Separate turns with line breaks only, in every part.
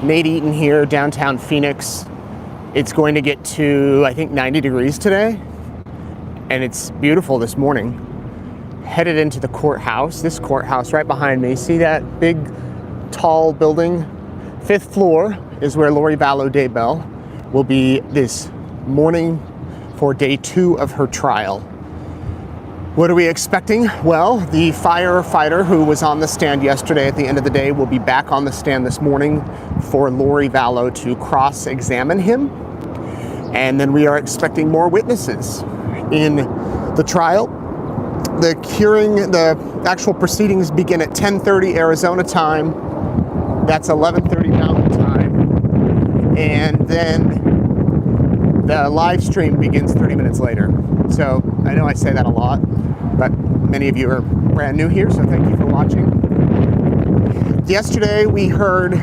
Nate Eaton here, downtown Phoenix. It's going to get to, I think, 90 degrees today, and it's beautiful this morning. Headed into the courthouse, this courthouse right behind me. See that big, tall building? 5th floor is where Lori Vallow Daybell will be this morning for day 2 of her trial. What are we expecting? Well, the firefighter who was on the stand yesterday at the end of the day will be back on the stand this morning for Lori Vallow to cross-examine him. And then we are expecting more witnesses in the trial. The actual proceedings begin at 10:30 Arizona time. That's 11:30 Mountain time. And then the live stream begins 30 minutes later. So I know I say that a lot, but many of you are brand new here, so thank you for watching. Yesterday we heard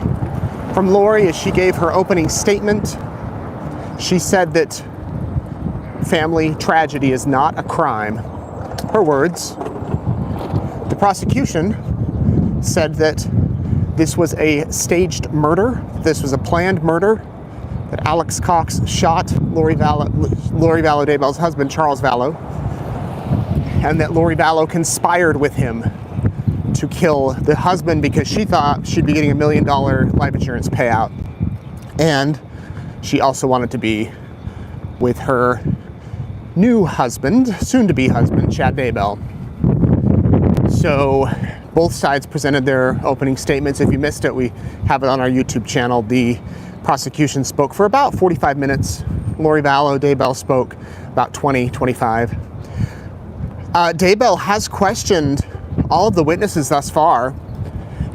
from Lori as she gave her opening statement. She said that family tragedy is not a crime. Her words. The prosecution said that this was a staged murder, this was a planned murder, that Alex Cox shot Lori Vallow Daybell's husband, Charles Vallow, and that Lori Vallow conspired with him to kill the husband because she thought she'd be getting $1 million life insurance payout. And she also wanted to be with her new husband, soon-to-be husband, Chad Daybell. So both sides presented their opening statements. If you missed it, we have it on our YouTube channel. The prosecution spoke for about 45 minutes. Lori Vallow Daybell spoke about 25. Daybell has questioned all of the witnesses thus far,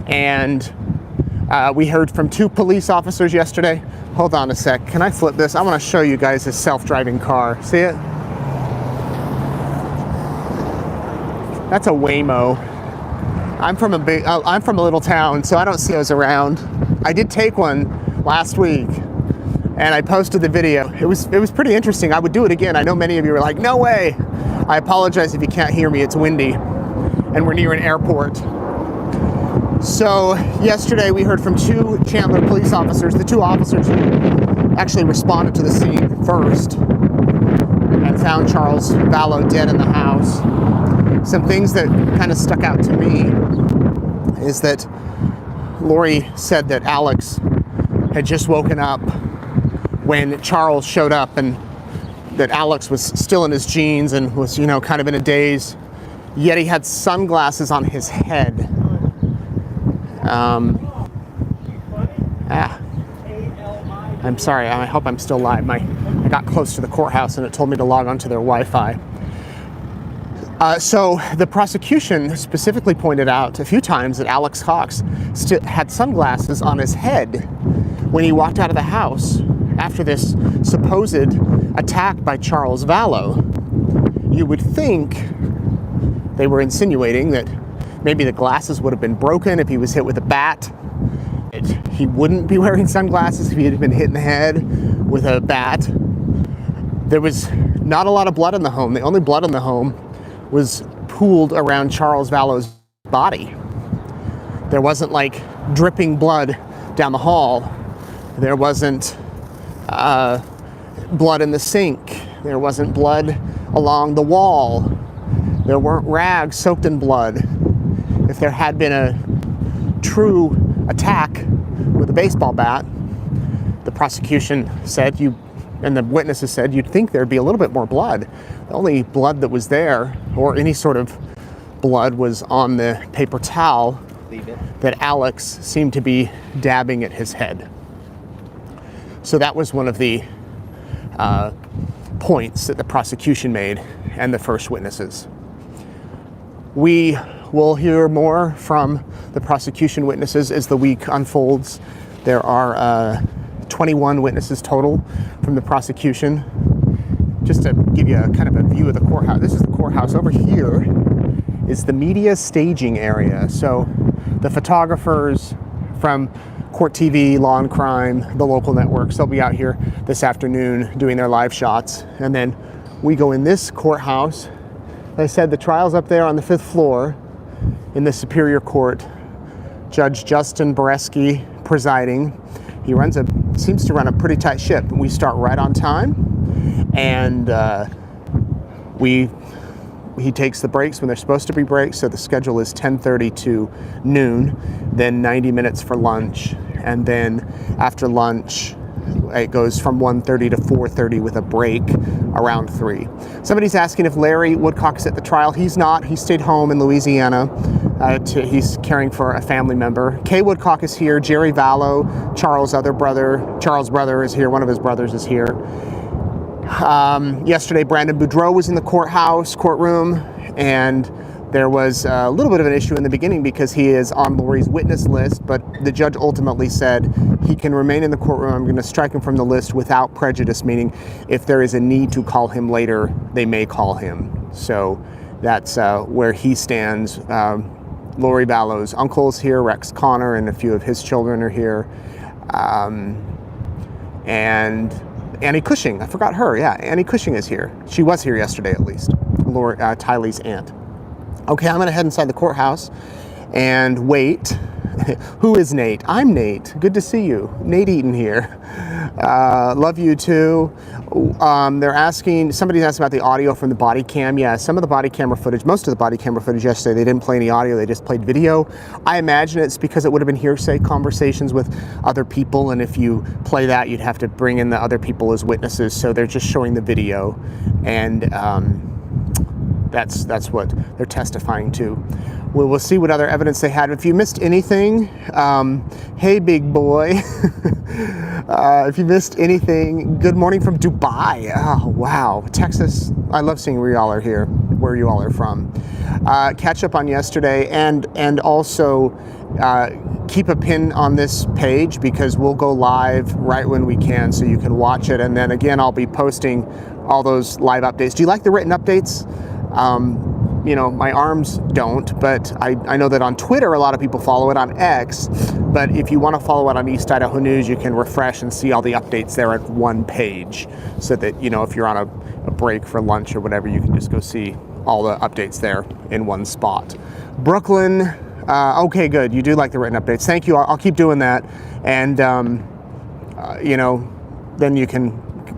and we heard from 2 police officers yesterday. Hold on a sec. Can I flip this? I want to show you guys this self-driving car. See it? That's a Waymo. I'm from a little town, so I don't see those around. I did take one last week, and I posted the video. It was pretty interesting. I would do it again. I know many of you are like, no way. I apologize if you can't hear me. It's windy, and we're near an airport. So yesterday we heard from 2 Chandler police officers, the 2 officers who actually responded to the scene first and found Charles Vallow dead in the house. Some things that kind of stuck out to me is that Lori said that Alex had just woken up when Charles showed up, and that Alex was still in his jeans and was, kind of in a daze, yet he had sunglasses on his head. I'm sorry, I hope I'm still live. I got close to the courthouse and it told me to log onto their Wi-Fi. So the prosecution specifically pointed out a few times that Alex Cox had sunglasses on his head when he walked out of the house after this supposed attack by Charles Vallow. You would think they were insinuating that maybe the glasses would have been broken if he was hit with a bat. He wouldn't be wearing sunglasses if he had been hit in the head with a bat. There was not a lot of blood in the home. The only blood in the home was pooled around Charles Vallow's body. There wasn't like dripping blood down the hall. There wasn't blood in the sink. There wasn't blood along the wall. There weren't rags soaked in blood. If there had been a true attack with a baseball bat, the prosecution said and the witnesses said you'd think there'd be a little bit more blood. The only blood that was there, or any sort of blood, was on the paper towel that Alex seemed to be dabbing at his head. So that was one of the points that the prosecution made and the first witnesses. We will hear more from the prosecution witnesses as the week unfolds. There are 21 witnesses total from the prosecution. Just to give you a kind of a view of the courthouse. This is the courthouse. Over here is the media staging area. So the photographers from Court TV, Law and Crime, the local networks, they'll be out here this afternoon doing their live shots. And then we go in this courthouse. Like I said, the trial's up there on the 5th floor in the Superior Court. Judge Justin Boreski presiding. seems to run a pretty tight ship. We start right on time, and he takes the breaks when they're supposed to be breaks. So the schedule is 10:30 to noon, then 90 minutes for lunch, and then after lunch it goes from 1:30 to 4:30 with a break around 3. Somebody's asking if Larry Woodcock is at the trial. He's not. He stayed home in Louisiana. He's caring for a family member. Kay Woodcock is here. Jerry Vallow, Charles' brother is here. One of his brothers is here. Yesterday, Brandon Boudreaux was in the courtroom, and there was a little bit of an issue in the beginning because he is on Lori's witness list, but the judge ultimately said he can remain in the courtroom. I'm going to strike him from the list without prejudice, meaning if there is a need to call him later, they may call him. So that's where he stands. Lori Vallow's uncle's here, Rex Connor, and a few of his children are here. And Annie Cushing, I forgot her. Yeah, Annie Cushing is here. She was here yesterday at least, Tylee's aunt. Okay, I'm gonna head inside the courthouse and wait. Who is Nate? I'm Nate. Good to see you. Nate Eaton here. Love you too. Somebody's asked about the audio from the body cam. Yeah, some of the body camera footage, most of the body camera footage yesterday, they didn't play any audio, they just played video. I imagine it's because it would have been hearsay conversations with other people, and if you play that, you'd have to bring in the other people as witnesses, so they're just showing the video, and that's what they're testifying to. We'll see what other evidence they had. If you missed anything, hey, big boy. If you missed anything, good morning from Dubai. Oh, wow. Texas. I love seeing where y'all are here, where you all are from. Catch up on yesterday, and also keep a pin on this page because we'll go live right when we can so you can watch it. And then again, I'll be posting all those live updates. Do you like the written updates? You know, my arms don't, but I know that on Twitter, a lot of people follow it, on X, but if you want to follow it on East Idaho News, you can refresh and see all the updates there at one page, so that, you know, if you're on a break for lunch or whatever, you can just go see all the updates there in one spot. Brooklyn, okay, good. You do like the written updates. Thank you. I'll keep doing that. And, you know, then you can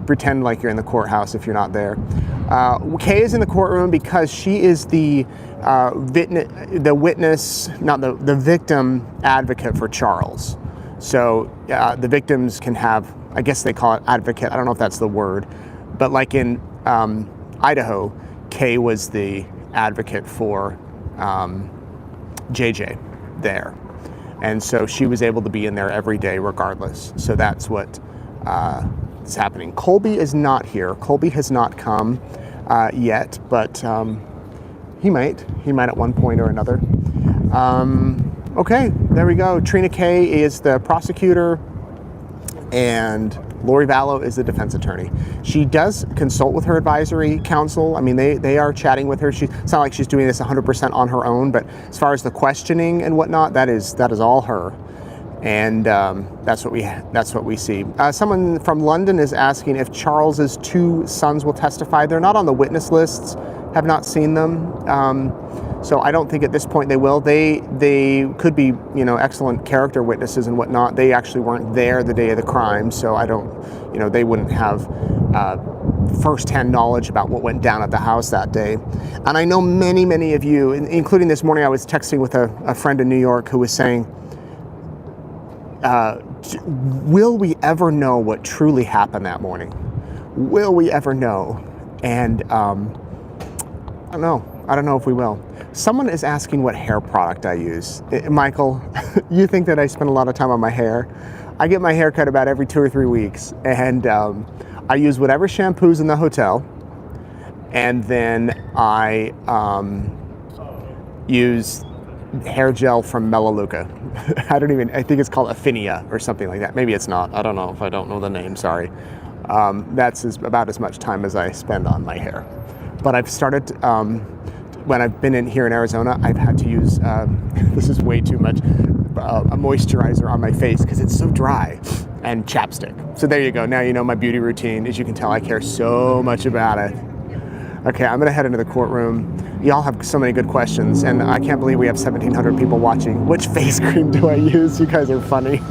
pretend like you're in the courthouse if you're not there. Kay is in the courtroom because she is the victim advocate for Charles. So the victims can have, I guess they call it advocate, I don't know if that's the word, but like in Idaho, Kay was the advocate for JJ there. And so she was able to be in there every day regardless. So that's what is happening. Colby is not here. Colby has not come yet, but he might at one point or another. Okay, there we go. Trina Kay is the prosecutor, and Lori Vallow is the defense attorney. She does consult with her advisory council. I mean, they are chatting with her. It's not like she's doing this 100% on her own, but as far as the questioning and whatnot, that is all her. And that's what we see. Someone from London is asking if Charles's 2 sons will testify. They're not on the witness lists. Have not seen them. So I don't think at this point they will. They could be, you know, excellent character witnesses and whatnot. They actually weren't there the day of the crime, so I don't, you know, they wouldn't have first-hand knowledge about what went down at the house that day. And I know many of you, including this morning, I was texting with a friend in New York who was saying, will we ever know what truly happened that morning? Will we ever know? And I don't know if we will. Someone is asking what hair product I use. Michael, you think that I spend a lot of time on my hair? I get my hair cut about every 2 or 3 weeks, and I use whatever shampoos in the hotel, and then I use hair gel from Melaleuca. I think it's called Affinia or something like that. Maybe it's not. I don't know if I don't know the name, sorry. That's about as much time as I spend on my hair. But I've started, when I've been here in Arizona, I've had to use, this is way too much, a moisturizer on my face because it's so dry, and chapstick. So there you go. Now you know my beauty routine. As you can tell, I care so much about it. Okay, I'm gonna head into the courtroom. Y'all have so many good questions, and I can't believe we have 1,700 people watching. Which face cream do I use? You guys are funny.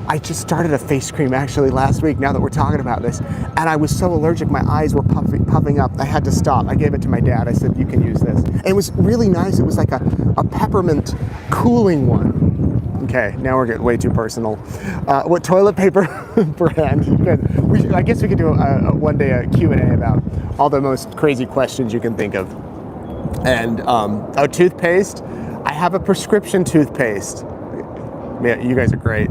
I just started a face cream actually last week, now that we're talking about this, and I was so allergic, my eyes were puffing up. I had to stop. I gave it to my dad. I said, you can use this. And it was really nice. It was like a peppermint cooling one. Okay, now we're getting way too personal. What toilet paper brand? I guess we could do one day a Q&A about all the most crazy questions you can think of. And toothpaste. I have a prescription toothpaste. Yeah, you guys are great.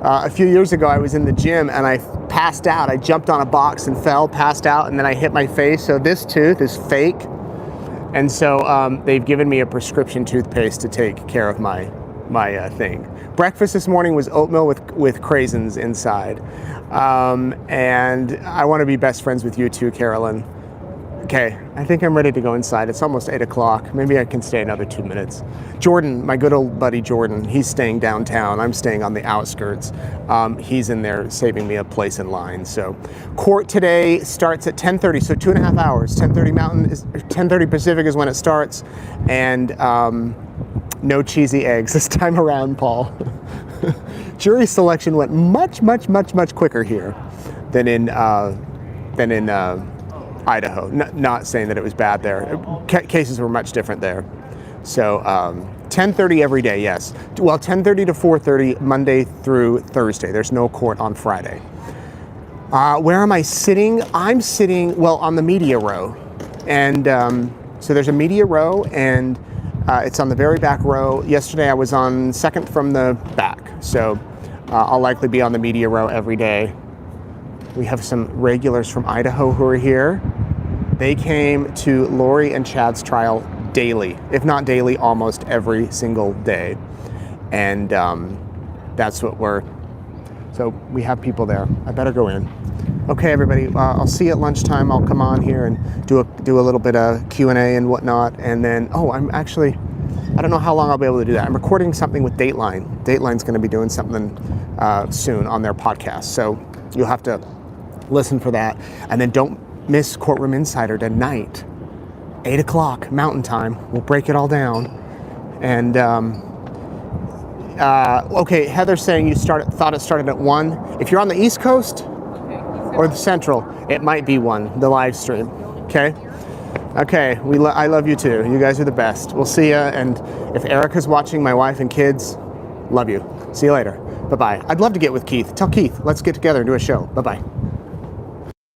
A few years ago, I was in the gym and I passed out. I jumped on a box and fell, passed out, and then I hit my face. So this tooth is fake. And so they've given me a prescription toothpaste to take care of my thing. Breakfast this morning was oatmeal with craisins inside. And I want to be best friends with you too, Carolyn. Okay, I think I'm ready to go inside. It's almost 8 o'clock. Maybe I can stay another 2 minutes. Jordan, my good old buddy Jordan, he's staying downtown. I'm staying on the outskirts. He's in there saving me a place in line. So court today starts at 10:30, so 2.5 hours. 10:30 Mountain, 10:30 Pacific is when it starts. And no cheesy eggs this time around, Paul. Jury selection went much quicker here than in Idaho. Not saying that it was bad there. Cases were much different there. So 10:30 every day, yes. Well, 10:30 to 4:30 Monday through Thursday. There's no court on Friday. Where am I sitting? I'm sitting, well, on the media row. And so there's a media row, and it's on the very back row. Yesterday I was on second from the back. So I'll likely be on the media row every day. We have some regulars from Idaho who are here. They came to Lori and Chad's trial daily, if not daily, almost every single day. And that's what so we have people there. I better go in. Okay, everybody, I'll see you at lunchtime. I'll come on here and do a little bit of Q&A and whatnot. And then, I don't know how long I'll be able to do that. I'm recording something with Dateline. Dateline's gonna be doing something soon on their podcast. So you'll have to listen for that. And then don't miss Courtroom Insider tonight, 8 o'clock Mountain Time. We'll break it all down. And okay, Heather's saying you thought it started at 1. If you're on the East Coast or the Central, it might be 1, the live stream. Okay? Okay, I love you too. You guys are the best. We'll see ya. And if Erica's watching, my wife and kids, love you. See you later. Bye-bye. I'd love to get with Keith. Tell Keith, let's get together and do a show. Bye-bye.